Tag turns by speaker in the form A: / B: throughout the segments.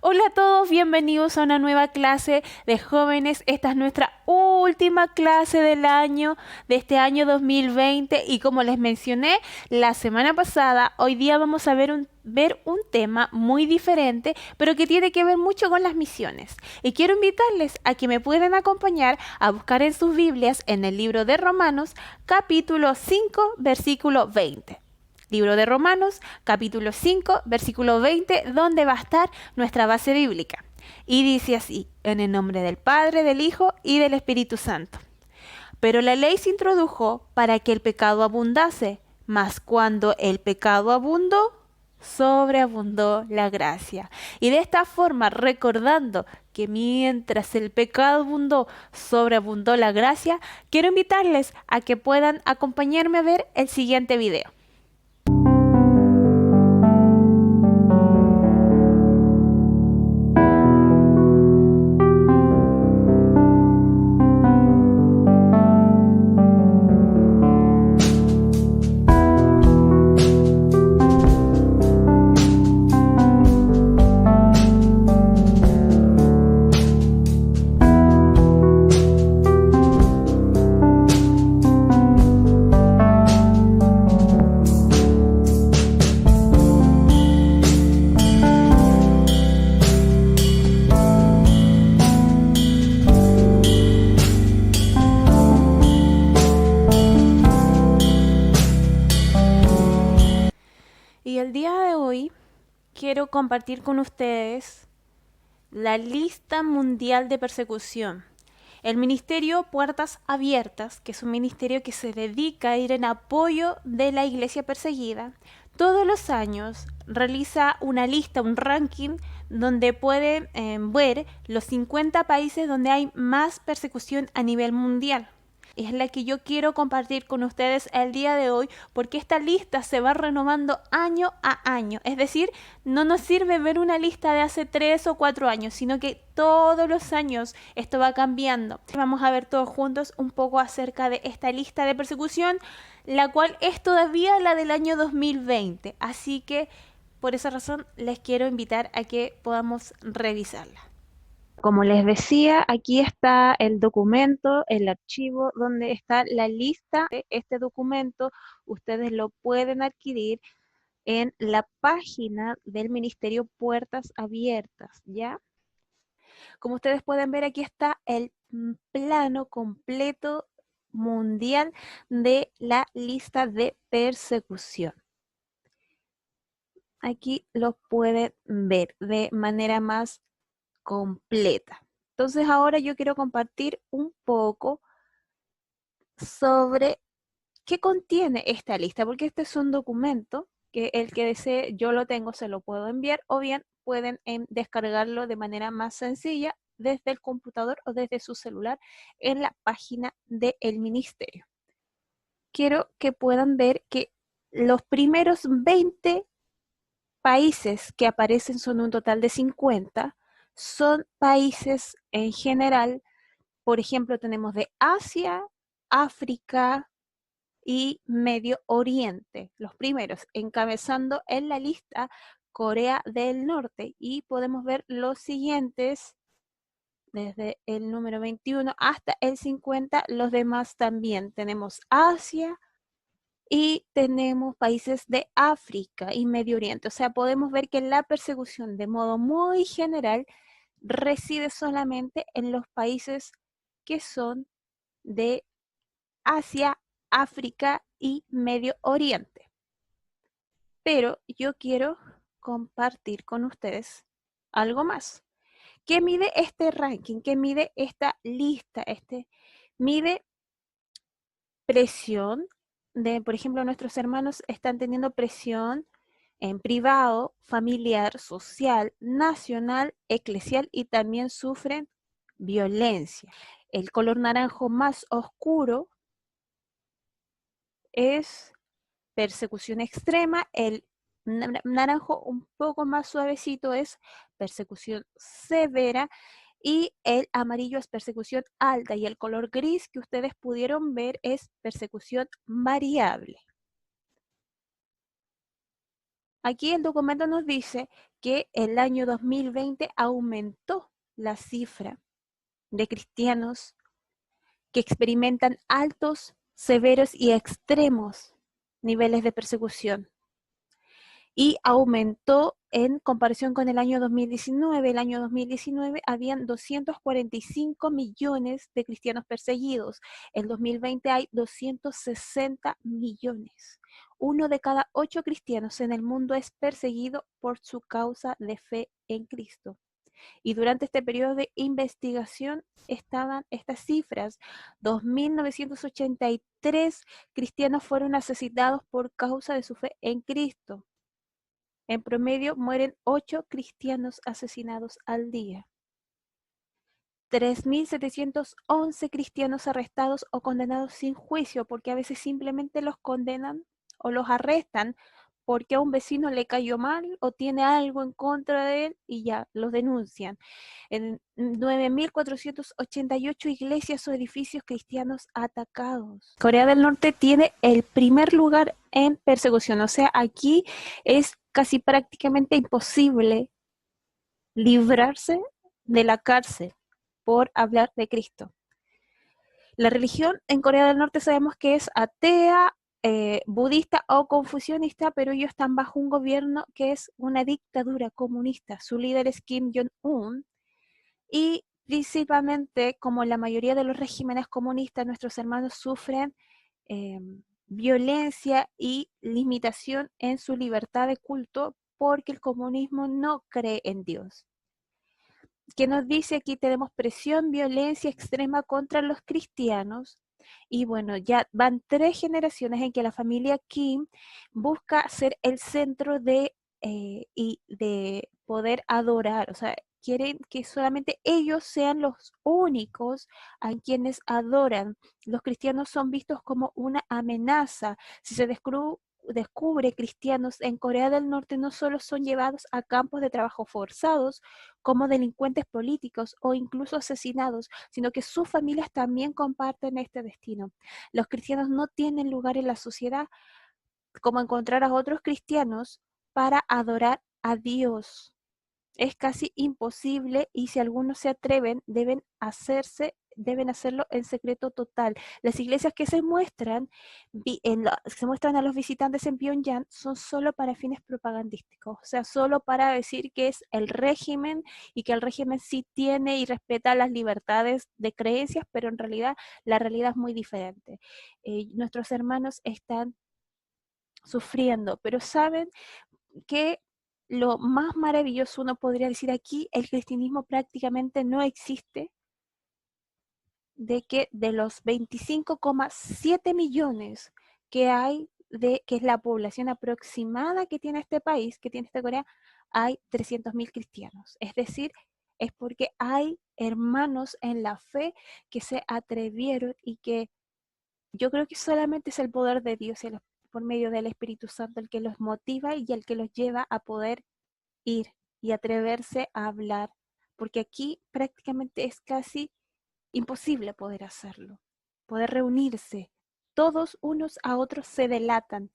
A: Hola a todos, bienvenidos a una nueva clase de jóvenes. Esta es nuestra última clase del año, de este año 2020. Y como les mencioné la semana pasada, hoy día vamos a ver un tema muy diferente, pero que tiene que ver mucho con las misiones. Y quiero invitarles a que me puedan acompañar a buscar en sus Biblias en el libro de Romanos, capítulo 5, versículo 20. Libro de Romanos, capítulo 5, versículo 20, donde va a estar nuestra base bíblica. Y dice así, en el nombre del Padre, del Hijo y del Espíritu Santo. Pero la ley se introdujo para que el pecado abundase, mas cuando el pecado abundó, sobreabundó la gracia. Y de esta forma, recordando que mientras el pecado abundó, sobreabundó la gracia, quiero invitarles a que puedan acompañarme a ver el siguiente video. Y el día de hoy quiero compartir con ustedes la lista mundial de persecución. El ministerio Puertas Abiertas, que es un ministerio que se dedica a ir en apoyo de la iglesia perseguida, todos los años realiza una lista, un ranking, donde pueden ver los 50 países donde hay más persecución a nivel mundial. Es la que yo quiero compartir con ustedes el día de hoy, porque esta lista se va renovando año a año. Es decir, no nos sirve ver una lista de hace 3 o 4 años, sino que todos los años esto va cambiando. Vamos a ver todos juntos un poco acerca de esta lista de persecución, la cual es todavía la del año 2020. Así que por esa razón les quiero invitar a que podamos revisarla. Como les decía, aquí está el documento, el archivo donde está la lista de este documento. Ustedes lo pueden adquirir en la página del Ministerio Puertas Abiertas, ¿ya? Como ustedes pueden ver, aquí está el plano completo mundial de la lista de persecución. Aquí lo pueden ver de manera más completa. Entonces ahora yo quiero compartir un poco sobre qué contiene esta lista, porque este es un documento que el que desee, yo lo tengo, se lo puedo enviar, o bien pueden descargarlo de manera más sencilla desde el computador o desde su celular en la página del ministerio. Quiero que puedan ver que los primeros 20 países que aparecen son un total de 50, son países en general. Por ejemplo, tenemos de Asia, África y Medio Oriente, los primeros, encabezando en la lista Corea del Norte. Y podemos ver los siguientes, desde el número 21 hasta el 50, los demás también. Tenemos Asia y tenemos países de África y Medio Oriente. O sea, podemos ver que la persecución de modo muy general reside solamente en los países que son de Asia, África y Medio Oriente. Pero yo quiero compartir con ustedes algo más. ¿Qué mide este ranking? ¿Qué mide esta lista? Mide presión por ejemplo, nuestros hermanos están teniendo presión en privado, familiar, social, nacional, eclesial y también sufren violencia. El color naranjo más oscuro es persecución extrema, el naranjo un poco más suavecito es persecución severa y el amarillo es persecución alta y el color gris que ustedes pudieron ver es persecución variable. Aquí el documento nos dice que el año 2020 aumentó la cifra de cristianos que experimentan altos, severos y extremos niveles de persecución. Y aumentó en comparación con el año 2019. El año 2019 habían 245 millones de cristianos perseguidos. En 2020 hay 260 millones. 1 de cada 8 cristianos en el mundo es perseguido por su causa de fe en Cristo. Y durante este periodo de investigación estaban estas cifras. 2.983 cristianos fueron asesinados por causa de su fe en Cristo. En promedio mueren 8 cristianos asesinados al día. 3.711 cristianos arrestados o condenados sin juicio, porque a veces simplemente los condenan o los arrestan porque a un vecino le cayó mal o tiene algo en contra de él y ya, los denuncian. En 9.488 iglesias o edificios cristianos atacados. Corea del Norte tiene el primer lugar en persecución, o sea, aquí es casi prácticamente imposible librarse de la cárcel por hablar de Cristo. La religión en Corea del Norte sabemos que es atea, budista o confucionista, pero ellos están bajo un gobierno que es una dictadura comunista. Su líder es Kim Jong-un y principalmente, como la mayoría de los regímenes comunistas, nuestros hermanos sufren violencia y limitación en su libertad de culto porque el comunismo no cree en Dios. Que nos dice aquí tenemos presión, violencia extrema contra los cristianos y bueno, ya van 3 generaciones en que la familia Kim busca ser el centro y de poder adorar, o sea, quieren que solamente ellos sean los únicos a quienes adoran. Los cristianos son vistos como una amenaza. Si se descubre cristianos en Corea del Norte, no solo son llevados a campos de trabajo forzados como delincuentes políticos o incluso asesinados, sino que sus familias también comparten este destino. Los cristianos no tienen lugar en la sociedad como encontrar a otros cristianos para adorar a Dios. Es casi imposible y si algunos se atreven, deben hacerlo en secreto total. Las iglesias que se muestran a los visitantes en Pyongyang son solo para fines propagandísticos, o sea, solo para decir que es el régimen y que el régimen sí tiene y respeta las libertades de creencias, pero en realidad la realidad es muy diferente. Nuestros hermanos están sufriendo, pero saben que lo más maravilloso, uno podría decir aquí, el cristianismo prácticamente no existe, de que de los 25,7 millones que hay, que es la población aproximada que tiene este país, que tiene esta Corea, hay 300.000 cristianos. Es decir, es porque hay hermanos en la fe que se atrevieron y que yo creo que solamente es el poder de Dios por medio del Espíritu Santo el que los motiva y el que los lleva a poder ir y atreverse a hablar, porque aquí prácticamente es casi imposible poder hacerlo, poder reunirse. Todos unos a otros se delatan,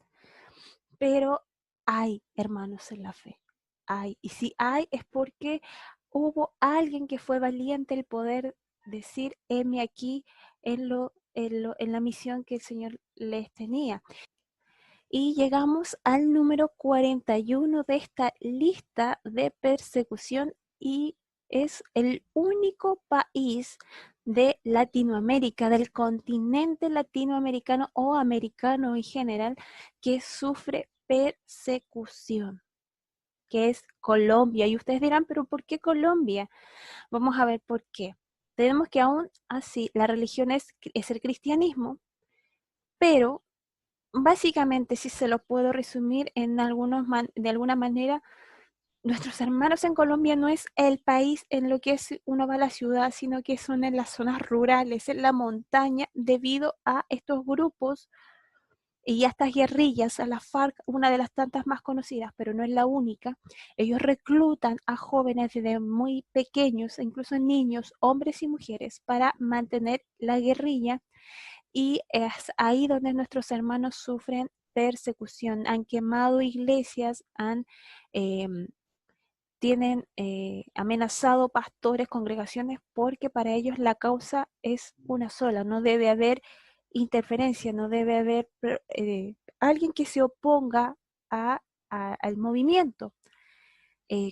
A: pero hay hermanos en la fe, hay. Y si hay es porque hubo alguien que fue valiente el poder decir, heme aquí en la misión que el Señor les tenía. Y llegamos al número 41 de esta lista de persecución y es el único país de Latinoamérica, del continente latinoamericano o americano en general, que sufre persecución, que es Colombia. Y ustedes dirán, pero ¿por qué Colombia? Vamos a ver por qué. Tenemos que aún así la religión es el cristianismo, pero básicamente, si se lo puedo resumir de alguna manera, nuestros hermanos en Colombia no es el país en lo que es uno va a la ciudad, sino que son en las zonas rurales, en la montaña, debido a estos grupos y a estas guerrillas, a la FARC, una de las tantas más conocidas, pero no es la única. Ellos reclutan a jóvenes desde muy pequeños, incluso niños, hombres y mujeres, para mantener la guerrilla y es ahí donde nuestros hermanos sufren persecución. Han quemado iglesias, tienen amenazado pastores, congregaciones, porque para ellos la causa es una sola, no debe haber interferencia, no debe haber alguien que se oponga al movimiento.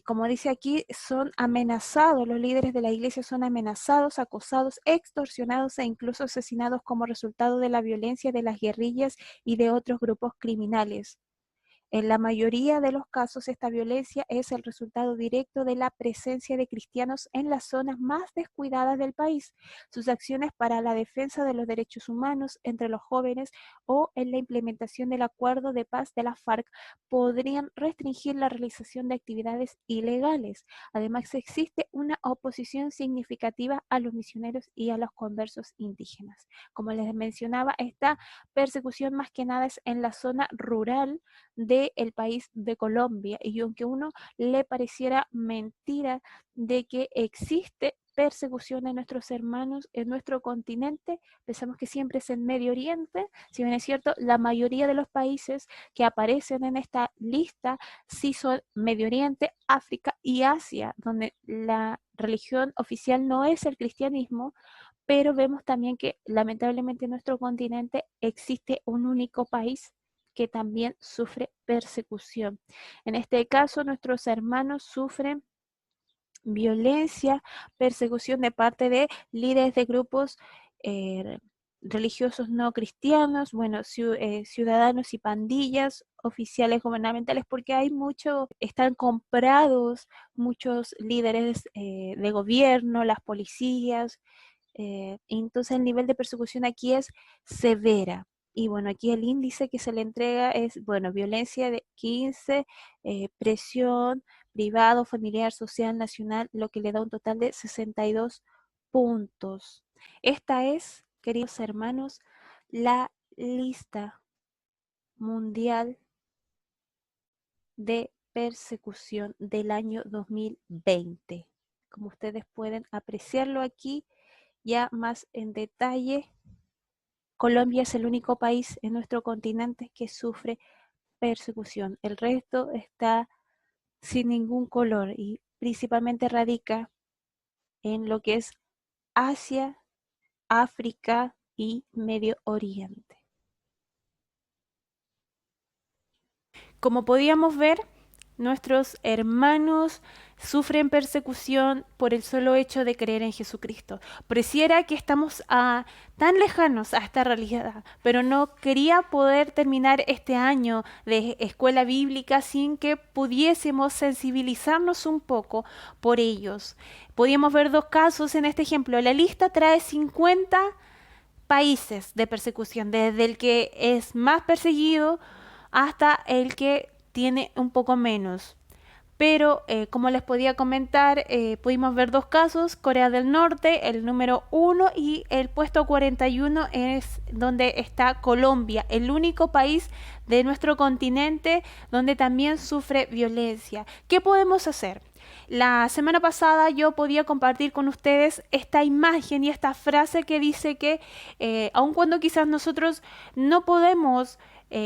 A: Como dice aquí, son amenazados, los líderes de la iglesia son amenazados, acosados, extorsionados e incluso asesinados como resultado de la violencia de las guerrillas y de otros grupos criminales. En la mayoría de los casos, esta violencia es el resultado directo de la presencia de cristianos en las zonas más descuidadas del país. Sus acciones para la defensa de los derechos humanos entre los jóvenes o en la implementación del acuerdo de paz de la FARC podrían restringir la realización de actividades ilegales. Además, existe una oposición significativa a los misioneros y a los conversos indígenas. Como les mencionaba, esta persecución más que nada es en la zona rural del país de Colombia, y aunque uno le pareciera mentira de que existe persecución de nuestros hermanos en nuestro continente, pensamos que siempre es en Medio Oriente. Si bien es cierto, la mayoría de los países que aparecen en esta lista sí son Medio Oriente, África y Asia, donde la religión oficial no es el cristianismo, pero vemos también que lamentablemente en nuestro continente existe un único país que también sufre persecución. En este caso, nuestros hermanos sufren violencia, persecución de parte de líderes de grupos religiosos no cristianos, bueno, ciudadanos y pandillas, oficiales gubernamentales, porque hay están comprados muchos líderes de gobierno, las policías, entonces el nivel de persecución aquí es severa. Y bueno, aquí el índice que se le entrega es, bueno, violencia de 15, presión, privado, familiar, social, nacional, lo que le da un total de 62 puntos. Esta es, queridos hermanos, la lista mundial de persecución del año 2020. Como ustedes pueden apreciarlo aquí, ya más en detalle, Colombia es el único país en nuestro continente que sufre persecución. El resto está sin ningún color y principalmente radica en lo que es Asia, África y Medio Oriente. Como podíamos ver, nuestros hermanos sufren persecución por el solo hecho de creer en Jesucristo. Pareciera que estamos tan lejanos a esta realidad, pero no quería poder terminar este año de escuela bíblica sin que pudiésemos sensibilizarnos un poco por ellos. Podíamos ver dos casos en este ejemplo. La lista trae 50 países de persecución, desde el que es más perseguido hasta el que tiene un poco menos. Pero como les podía comentar, pudimos ver dos casos: Corea del Norte, el número 1, y el puesto 41 es donde está Colombia, el único país de nuestro continente donde también sufre violencia. ¿Qué podemos hacer? La semana pasada yo podía compartir con ustedes esta imagen y esta frase que dice que aun cuando quizás nosotros no podemos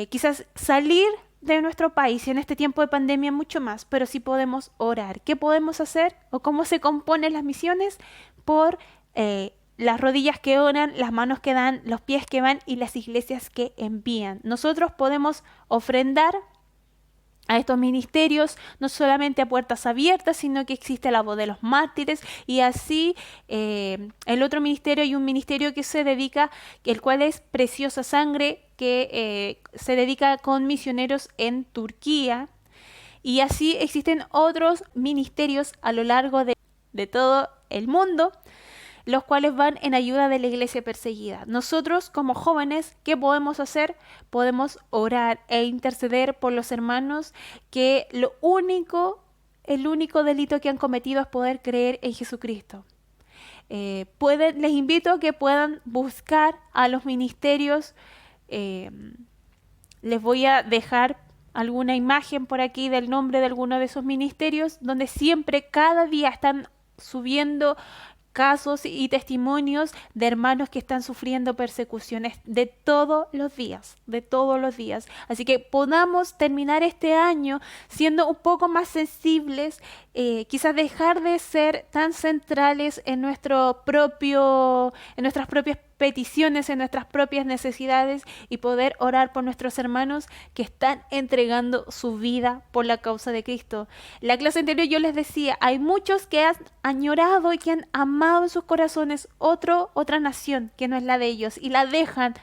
A: quizás salir de nuestro país y en este tiempo de pandemia mucho más, pero sí podemos orar. ¿Qué podemos hacer o cómo se componen las misiones? Por las rodillas que oran, las manos que dan, los pies que van y las iglesias que envían. Nosotros podemos ofrendar a estos ministerios, no solamente a puertas abiertas, sino que existe la voz de los mártires, y así el otro ministerio, hay un ministerio que se dedica, el cual es Preciosa Sangre, que se dedica con misioneros en Turquía, y así existen otros ministerios a lo largo de todo el mundo, los cuales van en ayuda de la iglesia perseguida. Nosotros como jóvenes, ¿qué podemos hacer? Podemos orar e interceder por los hermanos que el único delito que han cometido es poder creer en Jesucristo. Les invito a que puedan buscar a los ministerios. Les voy a dejar alguna imagen por aquí del nombre de alguno de esos ministerios, donde siempre, cada día están subiendo casos y testimonios de hermanos que están sufriendo persecuciones de todos los días, de todos los días. Así que podamos terminar este año siendo un poco más sensibles, quizás dejar de ser tan centrales en nuestras propias peticiones, en nuestras propias necesidades y poder orar por nuestros hermanos que están entregando su vida por la causa de Cristo. La clase anterior yo les decía, hay muchos que han añorado y que han amado en sus corazones otra nación que no es la de ellos y la dejan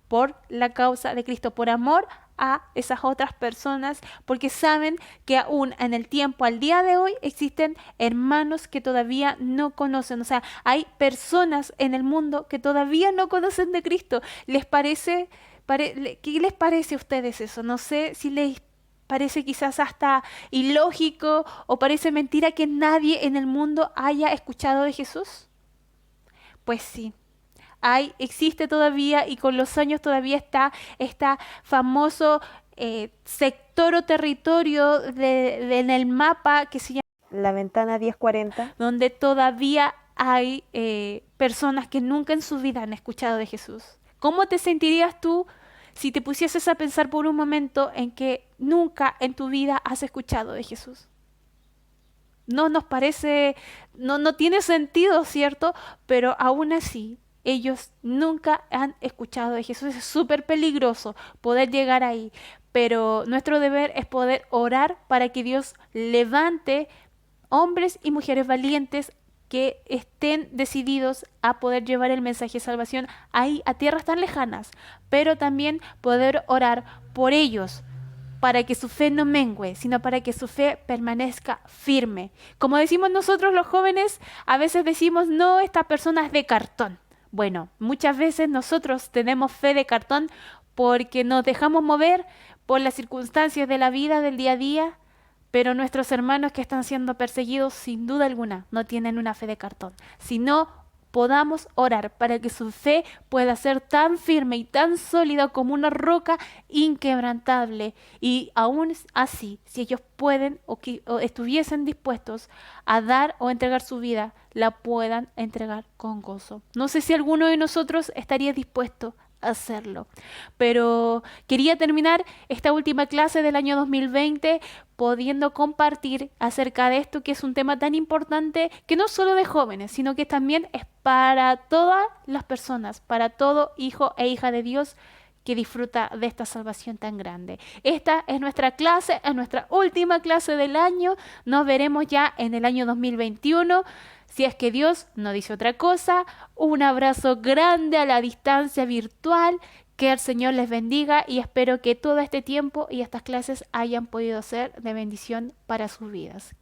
A: por la causa de Cristo, por amor a esas otras personas, porque saben que aún en el tiempo, al día de hoy, existen hermanos que todavía no conocen. O sea, hay personas en el mundo que todavía no conocen de Cristo. ¿Les parece, qué les parece a ustedes eso? No sé si les parece quizás hasta ilógico o parece mentira que nadie en el mundo haya escuchado de Jesús. Pues sí, existe todavía y con los años todavía está famoso sector o territorio en el mapa que se llama
B: La Ventana 1040,
A: donde todavía hay personas que nunca en su vida han escuchado de Jesús. ¿Cómo te sentirías tú si te pusieses a pensar por un momento en que nunca en tu vida has escuchado de Jesús? No nos parece, no tiene sentido, ¿cierto? Pero aún así, ellos nunca han escuchado de Jesús. Es súper peligroso poder llegar ahí. Pero nuestro deber es poder orar para que Dios levante hombres y mujeres valientes que estén decididos a poder llevar el mensaje de salvación ahí a tierras tan lejanas, pero también poder orar por ellos para que su fe no mengüe, sino para que su fe permanezca firme. Como decimos nosotros los jóvenes, a veces decimos, no, esta persona es de cartón. Bueno, muchas veces nosotros tenemos fe de cartón porque nos dejamos mover por las circunstancias de la vida, del día a día, pero nuestros hermanos que están siendo perseguidos, sin duda alguna, no tienen una fe de cartón, sino podamos orar para que su fe pueda ser tan firme y tan sólida como una roca inquebrantable. Y aún así, si ellos pueden o estuviesen dispuestos a dar o entregar su vida, la puedan entregar con gozo. No sé si alguno de nosotros estaría dispuesto hacerlo. Pero quería terminar esta última clase del año 2020 pudiendo compartir acerca de esto que es un tema tan importante que no solo de jóvenes, sino que también es para todas las personas, para todo hijo e hija de Dios que disfruta de esta salvación tan grande. Esta es nuestra clase, es nuestra última clase del año. Nos veremos ya en el año 2021. Si es que Dios no dice otra cosa, un abrazo grande a la distancia virtual, que el Señor les bendiga y espero que todo este tiempo y estas clases hayan podido ser de bendición para sus vidas.